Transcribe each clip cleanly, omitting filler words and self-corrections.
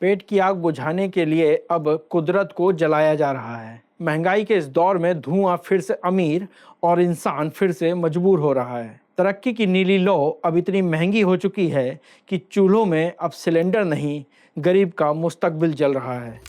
पेट की आग बुझाने के लिए अब कुदरत को जलाया जा रहा है। महंगाई के इस दौर में धुआं फिर से अमीर और इंसान फिर से मजबूर हो रहा है। तरक्की की नीली लौ अब इतनी महंगी हो चुकी है कि चूल्हों में अब सिलेंडर नहीं, गरीब का मुस्तकबिल जल रहा है।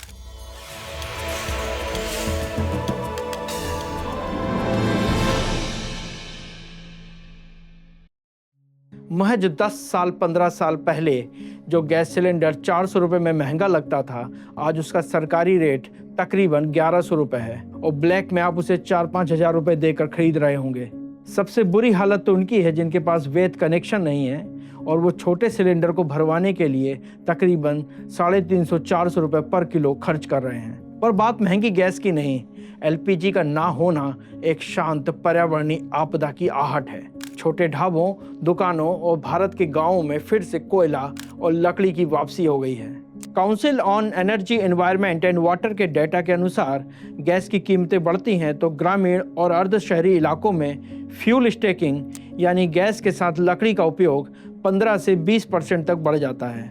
महज 10 साल 15 साल पहले जो गैस सिलेंडर 400 रुपये में महंगा लगता था, आज उसका सरकारी रेट तकरीबन 1100 रुपये है और ब्लैक में आप उसे 4-5 हजार रुपये देकर खरीद रहे होंगे। सबसे बुरी हालत तो उनकी है जिनके पास वैध कनेक्शन नहीं है और वो छोटे सिलेंडर को भरवाने के लिए तकरीबन 350-400 रुपये पर किलो खर्च कर रहे हैं। पर बात महंगी गैस की नहीं, एलपीजी का ना होना एक शांत पर्यावरणीय आपदा की आहट है। छोटे ढाबों, दुकानों और भारत के गांवों में फिर से कोयला और लकड़ी की वापसी हो गई है। Council on energy environment and water के डेटा के अनुसार गैस की कीमतें बढ़ती हैं तो ग्रामीण और अर्ध शहरी इलाकों में फ्यूल स्टैकिंग यानी गैस के साथ लकड़ी का उपयोग 15 से 20% तक बढ़ जाता है।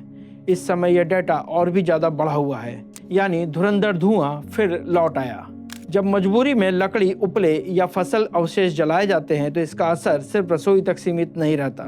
इस समय यह डेटा और भी ज़्यादा बढ़ा हुआ है, यानी धुरंधर धुआं फिर लौट आया। जब मजबूरी में लकड़ी, उपले या फसल अवशेष जलाए जाते हैं तो इसका असर सिर्फ रसोई तक सीमित नहीं रहता।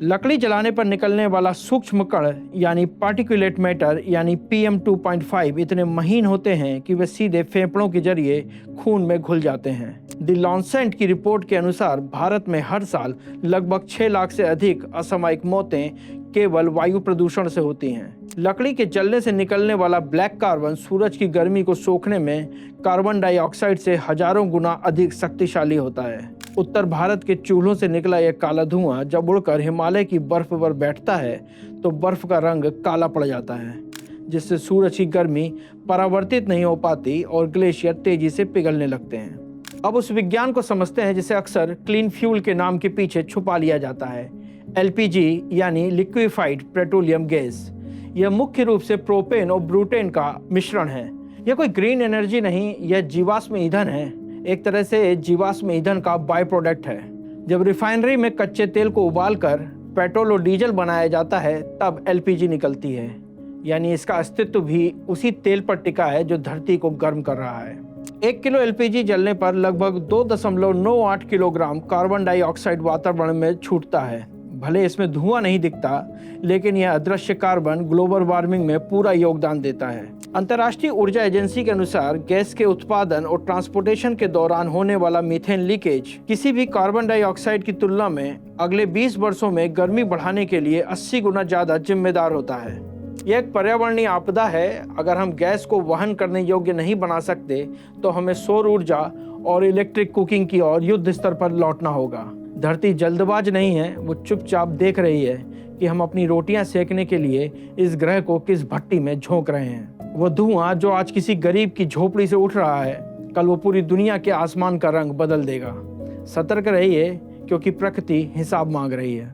लकड़ी जलाने पर निकलने वाला सूक्ष्म कण यानी पार्टिकुलेट मैटर यानी PM 2.5 इतने महीन होते हैं कि वे सीधे फेफड़ों के जरिए खून में घुल जाते हैं। द लॉन्सेंट की रिपोर्ट के अनुसार भारत में हर साल लगभग 6 लाख से अधिक असामयिक मौतें केवल वायु प्रदूषण से होती हैं। लकड़ी के जलने से निकलने वाला ब्लैक कार्बन सूरज की गर्मी को सोखने में कार्बन डाइऑक्साइड से हजारों गुना अधिक शक्तिशाली होता है। उत्तर भारत के चूल्हों से निकला यह काला धुआं जब उड़कर हिमालय की बर्फ पर बैठता है तो बर्फ का रंग काला पड़ जाता है, जिससे सूरज की गर्मी परावर्तित नहीं हो पाती और ग्लेशियर तेजी से पिघलने लगते हैं। अब उस विज्ञान को समझते हैं जिसे अक्सर क्लीन फ्यूल के नाम के पीछे छुपा लिया जाता है। एलपीजी यानी लिक्विफाइड पेट्रोलियम गैस। यह मुख्य रूप से प्रोपेन और ब्यूटेन का मिश्रण है। यह कोई ग्रीन एनर्जी नहीं, यह जीवाश्म ईंधन है। एक तरह से जीवाश्म ईंधन का बाय प्रोडक्ट है। जब रिफाइनरी में कच्चे तेल को उबालकर पेट्रोल और डीजल बनाया जाता है तब एलपीजी निकलती है, यानी इसका अस्तित्व भी उसी तेल पर टिका है जो धरती को गर्म कर रहा है। 1 किलो एलपीजी जलने पर लगभग 2.98 किलोग्राम कार्बन डाइऑक्साइड वातावरण में छूटता है। भले इसमें धुआं नहीं दिखता, लेकिन यह अदृश्य कार्बन ग्लोबल वार्मिंग में पूरा योगदान देता है। अंतर्राष्ट्रीय ऊर्जा एजेंसी के अनुसार गैस के उत्पादन और ट्रांसपोर्टेशन के दौरान होने वाला मीथेन लीकेज किसी भी कार्बन डाइऑक्साइड की तुलना में अगले 20 वर्षों में गर्मी बढ़ाने के लिए 80 गुना ज्यादा जिम्मेदार होता है। यह एक पर्यावरणीय आपदा है। अगर हम गैस को वहन करने योग्य नहीं बना सकते तो हमें सौर ऊर्जा और इलेक्ट्रिक कुकिंग की ओर युद्ध स्तर पर लौटना होगा। धरती जल्दबाज नहीं है, वो चुपचाप देख रही है कि हम अपनी रोटियां सेकने के लिए इस ग्रह को किस भट्टी में झोंक रहे हैं। वो धुआं जो आज किसी गरीब की झोपड़ी से उठ रहा है, कल वो पूरी दुनिया के आसमान का रंग बदल देगा। सतर्क रहिए, क्योंकि प्रकृति हिसाब मांग रही है।